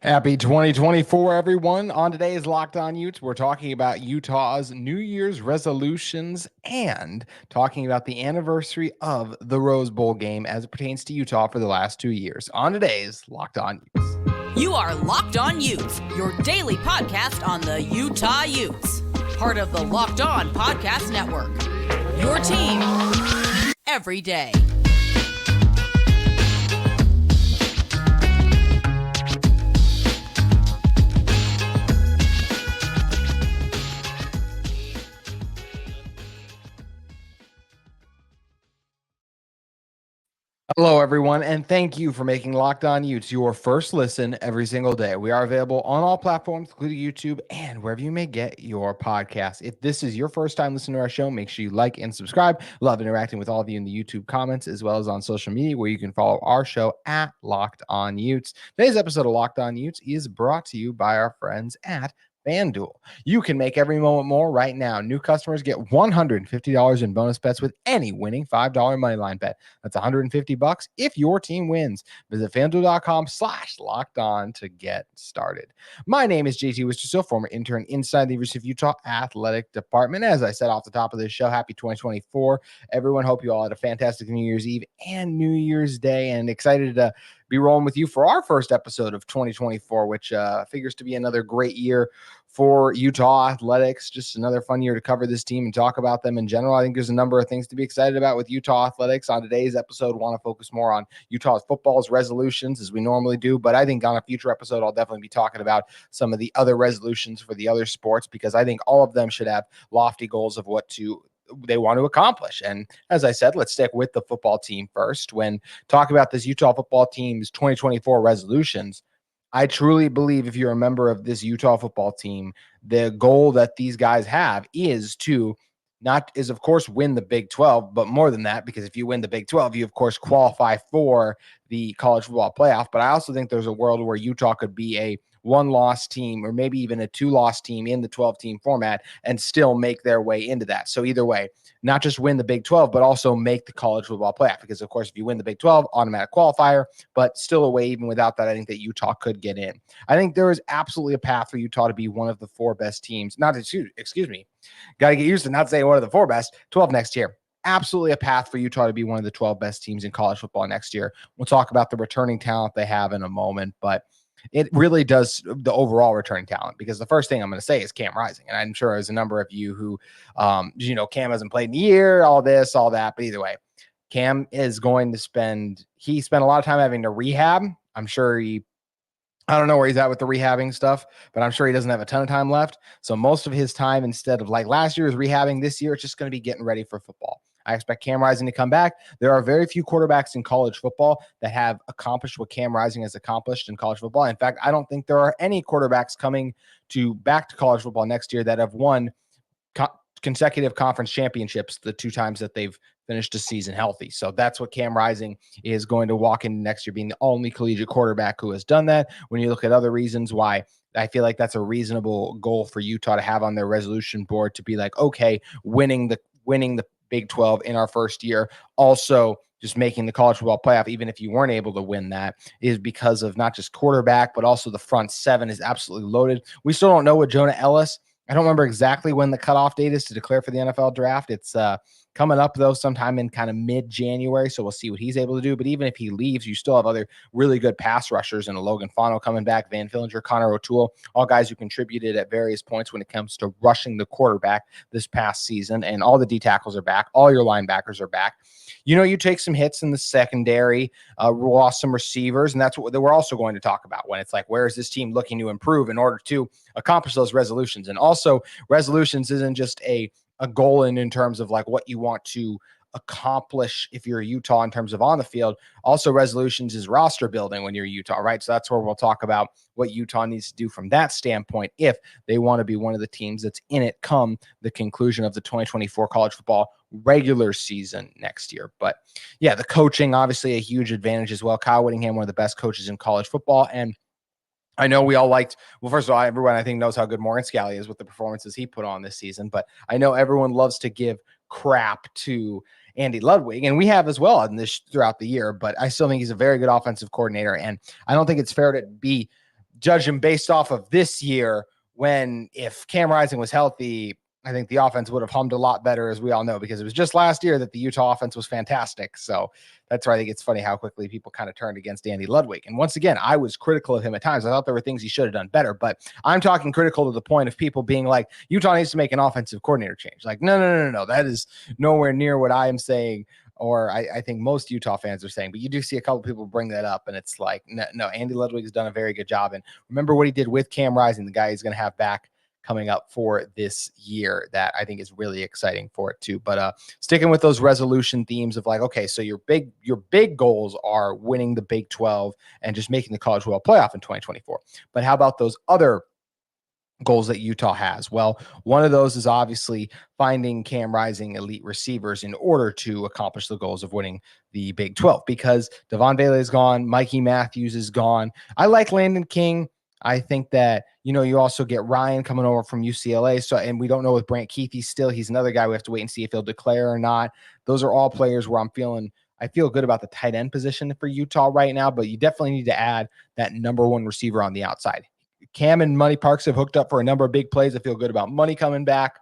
Happy 2024, everyone. On today's Locked On Utes, we're talking about Utah's New Year's resolutions and talking about the anniversary of the Rose Bowl game as it pertains to Utah for the last 2 years. On today's Locked On Utes. You are Locked On Utes, your daily podcast on the Utah Utes. Part of the Locked On Podcast Network. Your team every day. Hello, everyone, and thank you for making Locked On Utes your first listen every single day. We are available on all platforms, including YouTube and wherever you may get your podcasts. If this is your first time listening to our show, make sure you like and subscribe. Love interacting with all of you in the YouTube comments, as well as on social media, where you can follow our show at Locked On Utes. Today's episode of Locked On Utes is brought to you by our friends at FanDuel. You can make every moment more right now. New customers get $150 in bonus bets with any winning $5 moneyline bet. That's $150 if your team wins. Visit FanDuel.com/locked-on to get started. My name is JT Wistrcill, former intern inside the University of Utah Athletic Department. As I said off the top of this show, happy 2024. Everyone, hope you all had a fantastic New Year's Eve and New Year's Day, and excited to be rolling with you for our first episode of 2024, which figures to be another great year for Utah athletics. Just another fun year to cover this team and talk about them in general. I think there's a number of things to be excited about with Utah athletics. On today's episode, want to focus more on Utah's football's resolutions as we normally do, but I think on a future episode, I'll definitely be talking about some of the other resolutions for the other sports, because I think all of them should have lofty goals of what they want to accomplish. And as I said, let's stick with the football team first. When talking about this Utah football team's 2024 resolutions, I truly believe if you're a member of this Utah football team, the goal that these guys have is of course win the Big 12, but more than that, because if you win the Big 12, you of course qualify for the college football playoff. But I also think there's a world where Utah could be a one-loss team or maybe even a two-loss team in the 12-team format and still make their way into that. So either way, not just win the Big 12, but also make the college football playoff. Because, of course, if you win the Big 12, automatic qualifier, but still a way, even without that, I think that Utah could get in. I think there is absolutely a path for Utah to be one of the four best teams. Got to get used to not saying one of the four best, 12 next year. Absolutely a path for Utah to be one of the 12 best teams in college football next year. We'll talk about the returning talent they have in a moment, but it really does the overall returning talent, because the first thing I'm going to say is Cam Rising. And I'm sure there's a number of you who, Cam hasn't played in a year, all this, all that. But either way, Cam is going to he spent a lot of time having to rehab. I'm sure I don't know where he's at with the rehabbing stuff, but I'm sure he doesn't have a ton of time left. So most of his time, instead of like last year, is rehabbing. This year, it's just going to be getting ready for football. I expect Cam Rising to come back. There are very few quarterbacks in college football that have accomplished what Cam Rising has accomplished in college football. In fact, I don't think there are any quarterbacks coming back to college football next year that have won consecutive conference championships the two times that they've finished a season healthy. So that's what Cam Rising is going to walk into next year, being the only collegiate quarterback who has done that. When you look at other reasons why I feel like that's a reasonable goal for Utah to have on their resolution board, to be like, okay, winning the Big 12 in our first year, also just making the college football playoff, even if you weren't able to win that, is because of not just quarterback, but also the front seven is absolutely loaded. We still don't know what Jonah Ellis. I don't remember exactly when the cutoff date is to declare for the NFL draft. It's coming up, though, sometime in kind of mid-January, so we'll see what he's able to do. But even if he leaves, you still have other really good pass rushers, and Logan Fano coming back, Van Fillinger, Connor O'Toole, all guys who contributed at various points when it comes to rushing the quarterback this past season. And all the D tackles are back. All your linebackers are back. You take some hits in the secondary, lost some receivers, and that's what we're also going to talk about when it's like, where is this team looking to improve in order to accomplish those resolutions? And also, resolutions isn't just a goal in terms of like what you want to accomplish if you're Utah in terms of on the field. Also, resolutions is roster building when you're Utah, right? So that's where we'll talk about what Utah needs to do from that standpoint if they want to be one of the teams that's in it come the conclusion of the 2024 college football regular season next year. But yeah, the coaching, obviously a huge advantage as well. Kyle Whittingham, one of the best coaches in college football. And I know we all liked, well, first of all, everyone I think knows how good Morgan Scalley is with the performances he put on this season, but I know everyone loves to give crap to Andy Ludwig, and we have as well on this throughout the year, but I still think he's a very good offensive coordinator, and I don't think it's fair to be judge him based off of this year, when if Cam Rising was healthy, I think the offense would have hummed a lot better, as we all know, because it was just last year that the Utah offense was fantastic. So that's why I think it's funny how quickly people kind of turned against Andy Ludwig. And once again, I was critical of him at times. I thought there were things he should have done better, but I'm talking critical to the point of people being like, Utah needs to make an offensive coordinator change. Like, no. That is nowhere near what I am saying, or I think most Utah fans are saying. But you do see a couple people bring that up, and it's like, no, Andy Ludwig has done a very good job. And remember what he did with Cam Rising, the guy he's going to have back coming up for this year, that I think is really exciting for it too. But sticking with those resolution themes of like, okay, so your big goals are winning the Big 12 and just making the College Football Playoff in 2024. But how about those other goals that Utah has? Well, one of those is obviously finding Cam Rising elite receivers in order to accomplish the goals of winning the Big 12, because Devon Bailey is gone. Mikey Matthews is gone. I like Landon King. I think that, you also get Ryan coming over from UCLA. So, and we don't know with Brant Keithy still. He's another guy we have to wait and see if he'll declare or not. Those are all players where I feel good about the tight end position for Utah right now, but you definitely need to add that number one receiver on the outside. Cam and Money Parks have hooked up for a number of big plays. I feel good about Money coming back.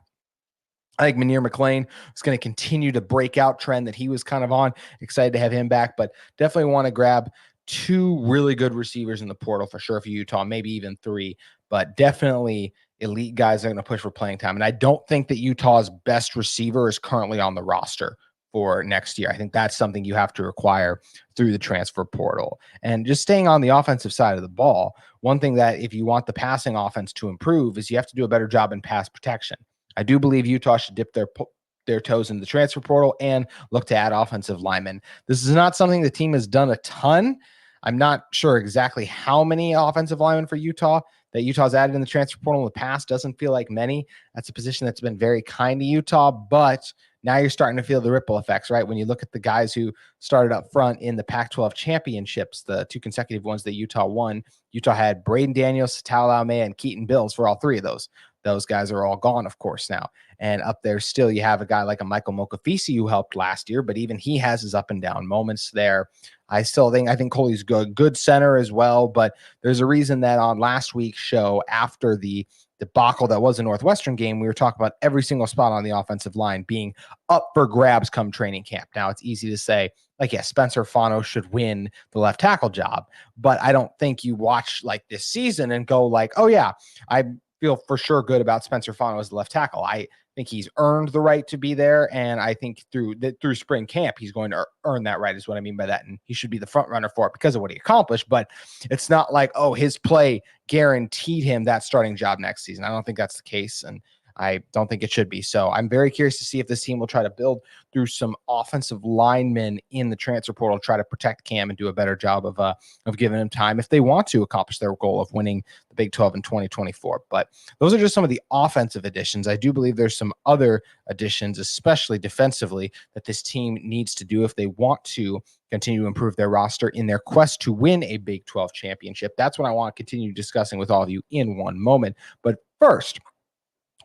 I think Munir McClain is going to continue to break out trend that he was kind of on. Excited to have him back, but definitely want to grab two really good receivers in the portal for sure for Utah, maybe even three, but definitely elite guys that are going to push for playing time. And I don't think that Utah's best receiver is currently on the roster for next year. I think that's something you have to acquire through the transfer portal. And just staying on the offensive side of the ball, one thing that if you want the passing offense to improve is you have to do a better job in pass protection. I do believe Utah should dip their toes in the transfer portal and look to add offensive linemen. This is not something the team has done a ton. I'm not sure exactly how many offensive linemen for Utah that Utah's added in the transfer portal in the past. Doesn't feel like many. That's a position that's been very kind to Utah, but now you're starting to feel the ripple effects, right? When you look at the guys who started up front in the Pac-12 championships, the two consecutive ones that Utah won, Utah had Braden Daniels, Tal Laumea, and Keaton Bills for all three of those. Those guys are all gone, of course, now. And up there still, you have a guy like a Michael Mokafisi who helped last year, but even he has his up and down moments there. I think Coley's good center as well, but there's a reason that on last week's show, after the debacle that was a Northwestern game, we were talking about every single spot on the offensive line being up for grabs come training camp. Now, it's easy to say, like, yeah, Spencer Fano should win the left tackle job, but I don't think you watch like this season and go like, oh yeah, I feel for sure good about Spencer Fano as the left tackle. I think he's earned the right to be there, and I think through spring camp he's going to earn that right, is what I mean by that, and he should be the front runner for it because of what he accomplished. But it's not like, oh, his play guaranteed him that starting job next season. I don't think that's the case, and I don't think it should be. So I'm very curious to see if this team will try to build through some offensive linemen in the transfer portal, try to protect Cam and do a better job of giving him time if they want to accomplish their goal of winning the Big 12 in 2024. But those are just some of the offensive additions. I do believe there's some other additions, especially defensively, that this team needs to do if they want to continue to improve their roster in their quest to win a Big 12 championship. That's what I want to continue discussing with all of you in one moment. But first,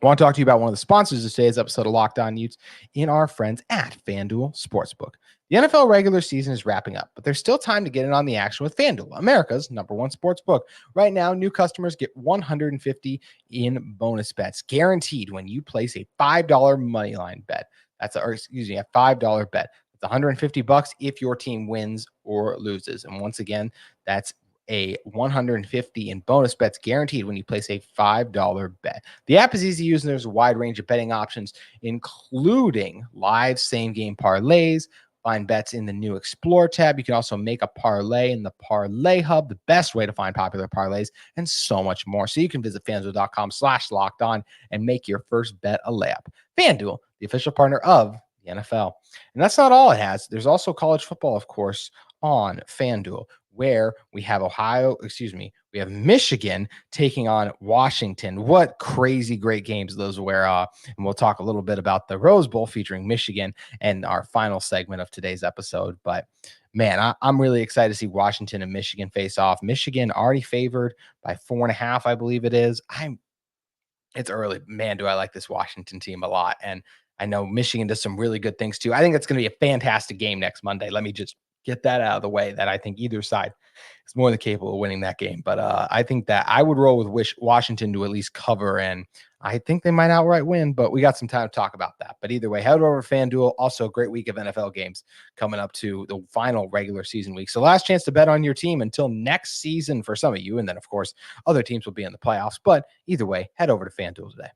I want to talk to you about one of the sponsors of today's episode of Locked On Utes in our friends at FanDuel Sportsbook. The NFL regular season is wrapping up, but there's still time to get in on the action with FanDuel, America's number one sportsbook. Right now, new customers get $150 in bonus bets guaranteed when you place a $5 moneyline bet. A $5 bet. It's $150 if your team wins or loses. And once again, that's a $150 in bonus bets guaranteed when you place a $5 bet. The app is easy to use, and there's a wide range of betting options, including live same-game parlays. Find bets in the new Explore tab. You can also make a parlay in the Parlay Hub, the best way to find popular parlays, and so much more. So you can visit FanDuel.com/lockedon and make your first bet a layup. FanDuel, the official partner of the NFL. And that's not all it has. There's also college football, of course, on FanDuel, where we have we have Michigan taking on Washington. What crazy great games those were. And we'll talk a little bit about the Rose Bowl featuring Michigan and our final segment of today's episode. But man, I'm really excited to see Washington and Michigan face off. Michigan already favored by 4.5, I believe it is. It's early. Man, do I like this Washington team a lot. And I know Michigan does some really good things too. I think it's going to be a fantastic game next Monday. Let me just get that out of the way, that I think either side is more than capable of winning that game. But I think that I would roll with Washington to at least cover, and I think they might outright win, but we got some time to talk about that. But either way, head over to FanDuel. Also, a great week of NFL games coming up to the final regular season week. So last chance to bet on your team until next season for some of you. And then, of course, other teams will be in the playoffs. But either way, head over to FanDuel today.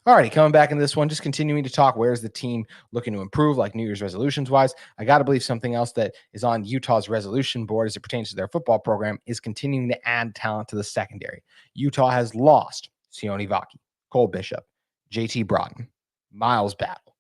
All righty, coming back in this one, just continuing to talk. Where's the team looking to improve, like New Year's resolutions wise? I got to believe something else that is on Utah's resolution board as it pertains to their football program is continuing to add talent to the secondary. Utah has lost Sione Vaki, Cole Bishop, JT Broughton, Miles Battle,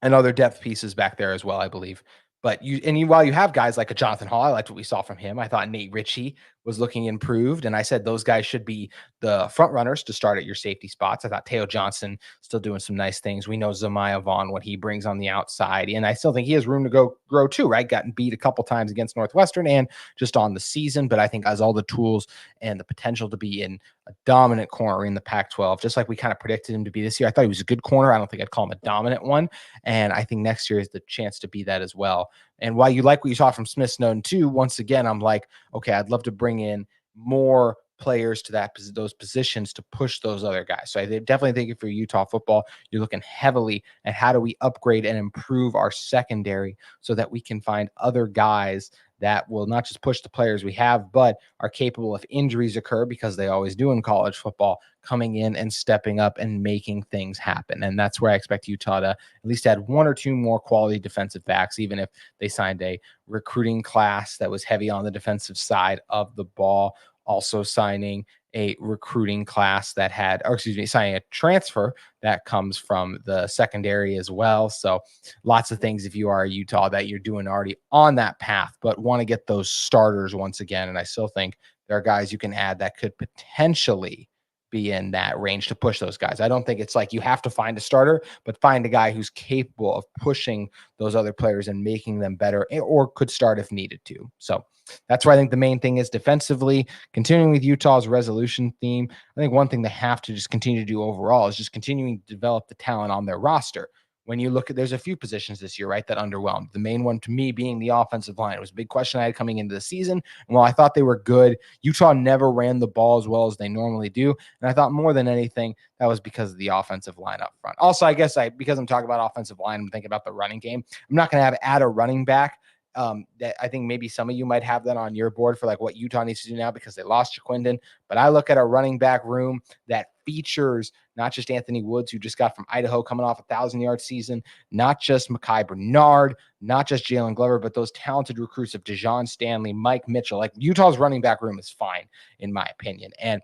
and other depth pieces back there as well, I believe. But while you have guys like a Jonathan Hall, I liked what we saw from him. I thought Nate Ritchie was looking improved, and I said those guys should be the front runners to start at your safety spots. I thought Teo Johnson still doing some nice things. We know Zamiah Vaughn, what he brings on the outside, and I still think he has room to grow too, right? Gotten beat a couple times against Northwestern and just on the season, but I think has all the tools and the potential to be in a dominant corner in the Pac-12, just like we kind of predicted him to be this year. I thought he was a good corner. I don't think I'd call him a dominant one, and I think next year is the chance to be that as well. And while you like what you saw from Smith Snowden too, once again, I'm like, okay, I'd love to bring in more players to those positions to push those other guys. So I definitely think if you're Utah football, you're looking heavily at how do we upgrade and improve our secondary so that we can find other guys that will not just push the players we have, but are capable if injuries occur, because they always do in college football, coming in and stepping up and making things happen. And that's where I expect Utah to at least add one or two more quality defensive backs, even if they signed a recruiting class that was heavy on the defensive side of the ball. Also signing a recruiting class that had, or excuse me, signing a transfer that comes from the secondary as well. So lots of things if you are a Utah that you're doing already on that path, but want to get those starters once again. And I still think there are guys you can add that could potentially be in that range to push those guys. I don't think it's like you have to find a starter, but find a guy who's capable of pushing those other players and making them better, or could start if needed to. So that's where I think the main thing is defensively. Continuing with Utah's resolution theme, I think one thing they have to just continue to do overall is just continuing to develop the talent on their roster. When you look at, there's a few positions this year, right, that underwhelmed. The main one to me being the offensive line. It was a big question I had coming into the season. And while I thought they were good, Utah never ran the ball as well as they normally do. And I thought more than anything, that was because of the offensive line up front. Also, I guess because I'm talking about offensive line, I'm thinking about the running game. I'm not going to add a running back. That I think maybe some of you might have that on your board for like what Utah needs to do now because they lost Jaquindon. But I look at a running back room that features not just Anthony Woods, who just got from Idaho coming off 1,000-yard season, not just Mekhi Bernard, not just Jalen Glover, but those talented recruits of Dejon Stanley, Mike Mitchell. Like Utah's running back room is fine, in my opinion. And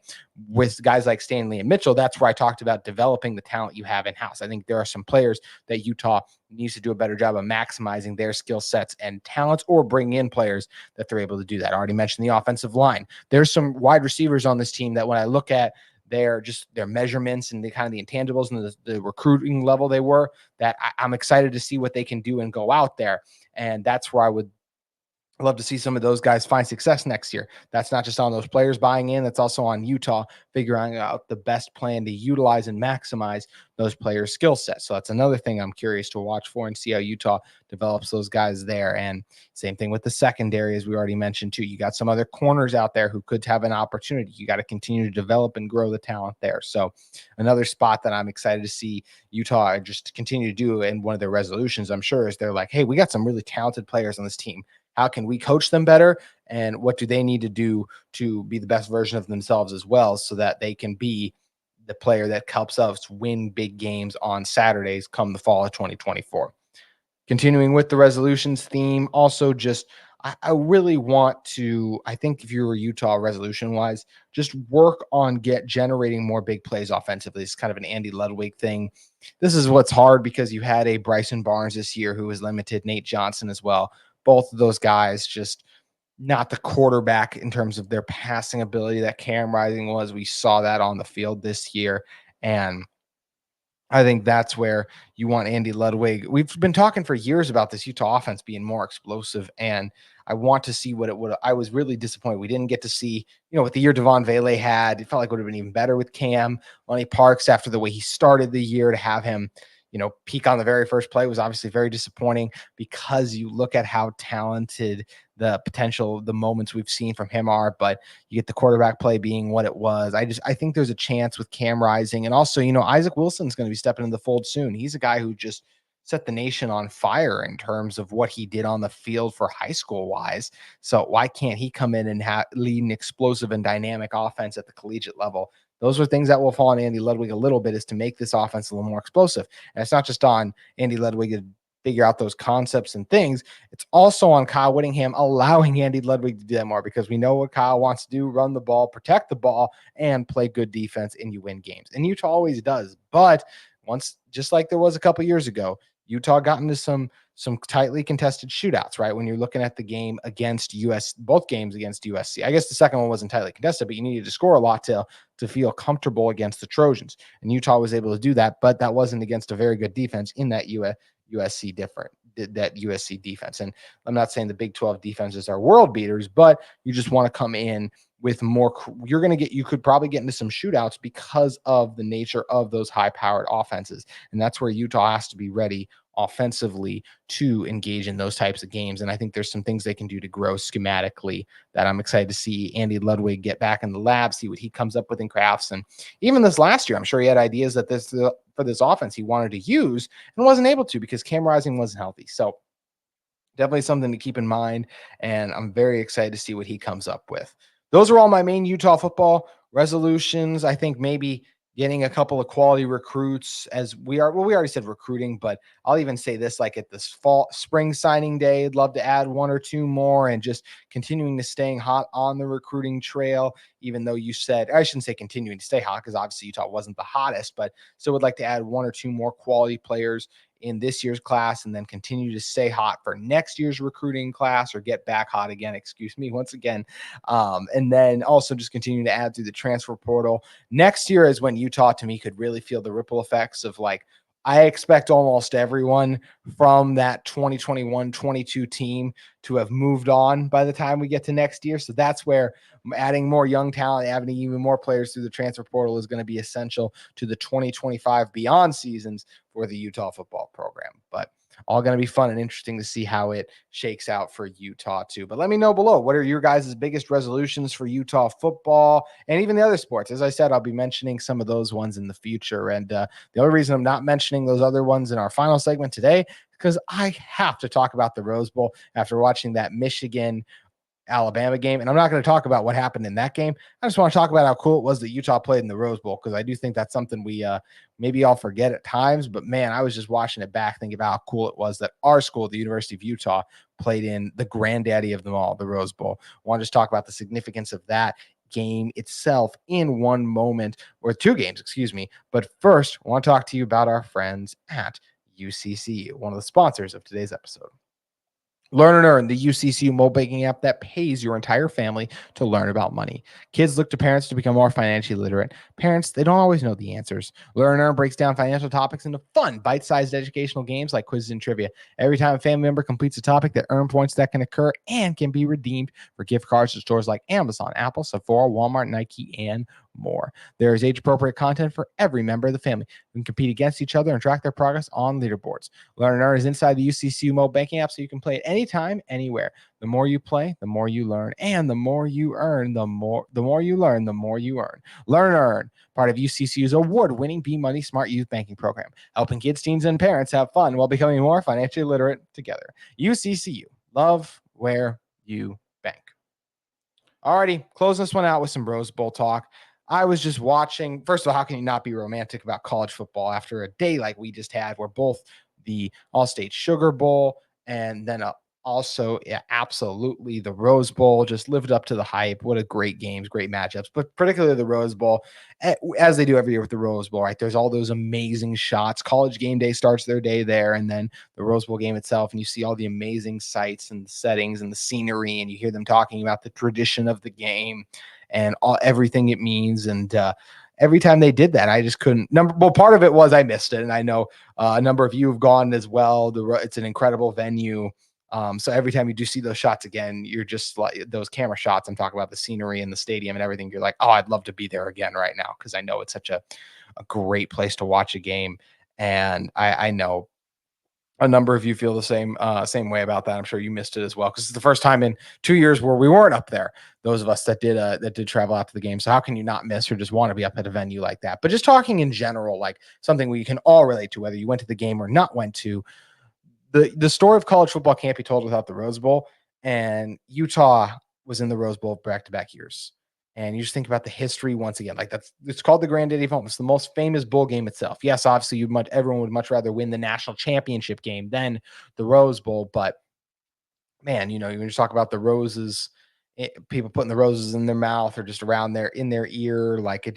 with guys like Stanley and Mitchell, that's where I talked about developing the talent you have in-house. I think there are some players that Utah needs to do a better job of maximizing their skill sets and talents, or bring in players that they're able to do that. I already mentioned the offensive line. There's some wide receivers on this team that when I look at their measurements and the kind of the intangibles and the recruiting level they were, that I'm excited to see what they can do and go out there. And that's where I would love to see some of those guys find success next year. That's not just on those players buying in. That's also on Utah figuring out the best plan to utilize and maximize those players' skill sets. So that's another thing I'm curious to watch for and see how Utah develops those guys there. And same thing with the secondary, as we already mentioned too. You got some other corners out there who could have an opportunity. You got to continue to develop and grow the talent there. So another spot that I'm excited to see Utah just continue to do, and one of their resolutions, I'm sure, is they're like, hey, we got some really talented players on this team. How can we coach them better? And what do they need to do to be the best version of themselves as well, so that they can be the player that helps us win big games on Saturdays come the fall of 2024. Continuing with the resolutions theme, also just I really want to, I think if you were Utah resolution wise, just work on generating more big plays offensively. It's kind of an Andy Ludwig thing. This is what's hard because you had a Bryson Barnes this year who was limited, Nate Johnson as well. Both of those guys just not the quarterback in terms of their passing ability that Cam Rising was. We saw that on the field this year. And I think that's where you want Andy Ludwig. We've been talking for years about this Utah offense being more explosive, and I want to see what it would. I was really disappointed we didn't get to see, what the year Devon Vele had. It felt like it would have been even better with Cam, Lonnie Parks, after the way he started the year, to have him, peak on the very first play was obviously very disappointing because you look at how talented the potential, the moments we've seen from him are, but you get the quarterback play being what it was. I think there's a chance with Cam Rising. And also, Isaac Wilson's going to be stepping in the fold soon. He's a guy who just set the nation on fire in terms of what he did on the field for high school wise. So why can't he come in and lead an explosive and dynamic offense at the collegiate level? Those are things that will fall on Andy Ludwig a little bit, is to make this offense a little more explosive. And it's not just on Andy Ludwig to figure out those concepts and things. It's also on Kyle Whittingham allowing Andy Ludwig to do that more, because we know what Kyle wants to do: run the ball, protect the ball, and play good defense, and you win games. And Utah always does. But once, just like there was a couple years ago, Utah got into some tightly contested shootouts, right? When you're looking at the game against both games against USC. I guess the second one wasn't tightly contested, but you needed to score a lot to feel comfortable against the Trojans. And Utah was able to do that, but that wasn't against a very good defense in that USC defense. And I'm not saying the Big 12 defenses are world beaters, but you just want to come in with more. You could probably get into some shootouts because of the nature of those high-powered offenses. And that's where Utah has to be ready offensively to engage in those types of games. And I think there's some things they can do to grow schematically that I'm excited to see Andy Ludwig get back in the lab, see what he comes up with and crafts. And even this last year, I'm sure he had ideas that for this offense he wanted to use and wasn't able to because Cam Rising wasn't healthy. So definitely something to keep in mind. And I'm very excited to see what he comes up with. Those are all my main Utah football resolutions. I think maybe getting a couple of quality recruits, as we already said recruiting, but I'll even say this, like at this spring signing day, I'd love to add one or two more and just continuing to staying hot on the recruiting trail, even though you said, I shouldn't say continuing to stay hot, because obviously Utah wasn't the hottest, but still would like to add one or two more quality players in this year's class, and then continue to stay hot for next year's recruiting class, or get back hot again, once again. And then also just continue to add through the transfer portal. Next year is when Utah, to me, could really feel the ripple effects of, like, I expect almost everyone from that 2021-22 team to have moved on by the time we get to next year. So that's where adding more young talent, adding even more players through the transfer portal is going to be essential to the 2025 beyond seasons for the Utah football program. But all going to be fun and interesting to see how it shakes out for Utah too. But let me know below, what are your guys' biggest resolutions for Utah football and even the other sports? As I said, I'll be mentioning some of those ones in the future. And the only reason I'm not mentioning those other ones in our final segment today, because I have to talk about the Rose Bowl after watching that Michigan Alabama game. And I'm not going to talk about what happened in that game. I just want to talk about how cool it was that Utah played in the Rose Bowl, because I do think that's something we maybe all forget at times. But man, I was just watching it back, thinking about how cool it was that our school, the University of Utah, played in the granddaddy of them all, the Rose Bowl. I want to just talk about the significance of that game itself in one moment, or two games, excuse me. But first, I want to talk to you about our friends at UCCU, one of the sponsors of today's episode. Learn and Earn, the UCCU mobile banking app that pays your entire family to learn about money. Kids look to parents to become more financially literate. Parents, they don't always know the answers. Learn and Earn breaks down financial topics into fun, bite-sized educational games like quizzes and trivia. Every time a family member completes a topic, they earn points that can occur and can be redeemed for gift cards to stores like Amazon, Apple, Sephora, Walmart, Nike, and more. There is age-appropriate content for every member of the family. We can compete against each other and track their progress on leaderboards. Learn and Earn is inside the UCCU mobile banking app, so you can play it anytime, anywhere. The more you play, the more you learn, and the more you earn, the more you learn, the more you earn. Learn and Earn, part of UCCU's award-winning Be Money Smart Youth Banking Program, helping kids, teens, and parents have fun while becoming more financially literate together. UCCU, love where you bank. Alrighty, closing this one out with some Rose Bowl talk. I was just watching. First of all, how can you not be romantic about college football after a day like we just had, where both the All-State Sugar Bowl and then also, absolutely, the Rose Bowl just lived up to the hype. What a great games, great matchups, but particularly the Rose Bowl, as they do every year with the Rose Bowl, right? There's all those amazing shots. College game day starts their day there, and then the Rose Bowl game itself, and you see all the amazing sights and the settings and the scenery, and you hear them talking about the tradition of the game and everything it means. And every time they did that, I just couldn't. Part of it was I missed it, and I know a number of you have gone as well. It's an incredible venue. So every time you do see those shots again, you're just like those camera shots. I'm talking about the scenery and the stadium and everything. You're like, oh, I'd love to be there again right now, because I know it's such a great place to watch a game. And I know a number of you feel the same way about that. I'm sure you missed it as well, because it's the first time in 2 years where we weren't up there. Those of us that did travel out to the game. So how can you not miss or just want to be up at a venue like that? But just talking in general, like something we can all relate to, whether you went to the game or not went to, the story of college football can't be told without the Rose Bowl. And Utah was in the Rose Bowl back-to-back years. And you just think about the history once again. Like, it's called the Granddaddy of Home. It's the most famous bowl game itself. Yes, obviously everyone would much rather win the national championship game than the Rose Bowl. But man, when you talk about the roses, people putting the roses in their mouth or just around in their ear, like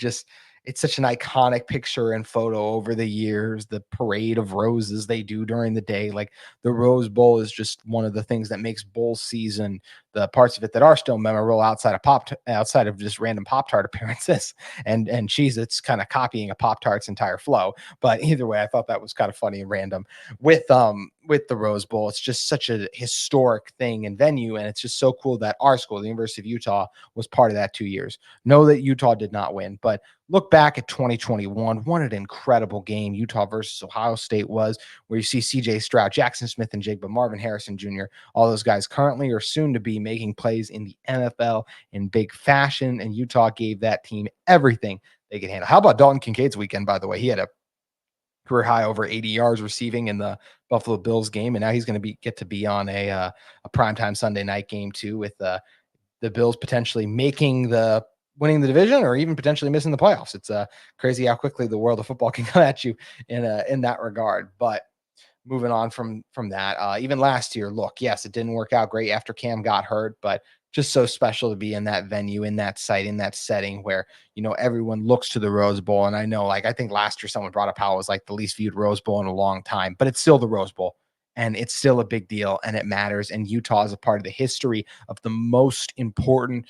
it's such an iconic picture and photo over the years. The parade of roses they do during the day, like the Rose Bowl, is just one of the things that makes bowl season, the parts of it that are still memorable outside of just random Pop-Tart appearances and cheese. It's kind of copying a Pop-Tart's entire flow. But either way, I thought that was kind of funny and random with the Rose Bowl. It's just such a historic thing and venue, and it's just so cool that our school, the University of Utah, was part of that 2 years. Know that Utah did not win, but look back at 2021. What an incredible game Utah versus Ohio State was, where you see CJ Stroud, Jackson Smith and Jigba, Marvin Harrison Jr., all those guys currently or soon to be making plays in the NFL in big fashion, and Utah gave that team everything they could handle. How about Dalton Kincaid's weekend, by the way? He had a career high over 80 yards receiving in the Buffalo Bills game, and now he's going to get to be on a primetime Sunday night game too, with the Bills potentially winning the division or even potentially missing the playoffs. It's crazy how quickly the world of football can come at you in that regard. But moving on from that, even last year, look, yes, it didn't work out great after Cam got hurt, but just so special to be in that venue, in that site, in that setting where, everyone looks to the Rose Bowl. And I know, like, I think last year someone brought up how it was like the least viewed Rose Bowl in a long time, but it's still the Rose Bowl, and it's still a big deal, and it matters. And Utah is a part of the history of the most important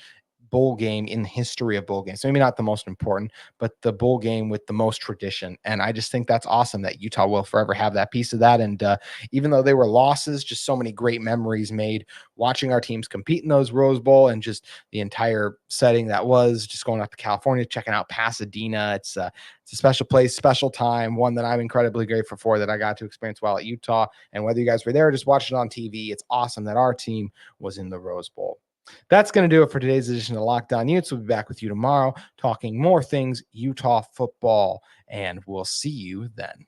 bowl game in the history of bowl games. So maybe not the most important, but the bowl game with the most tradition. And I just think that's awesome that Utah will forever have that piece of that. And even though they were losses, just so many great memories made watching our teams compete in those Rose Bowl, and just the entire setting that was just going up to California, checking out Pasadena. It's a special place, special time, one that I'm incredibly grateful for that I got to experience while at Utah. And whether you guys were there or just watching it on TV, it's awesome that our team was in the Rose Bowl. That's going to do it for today's edition of Locked On Utes. We'll be back with you tomorrow talking more things Utah football, and we'll see you then.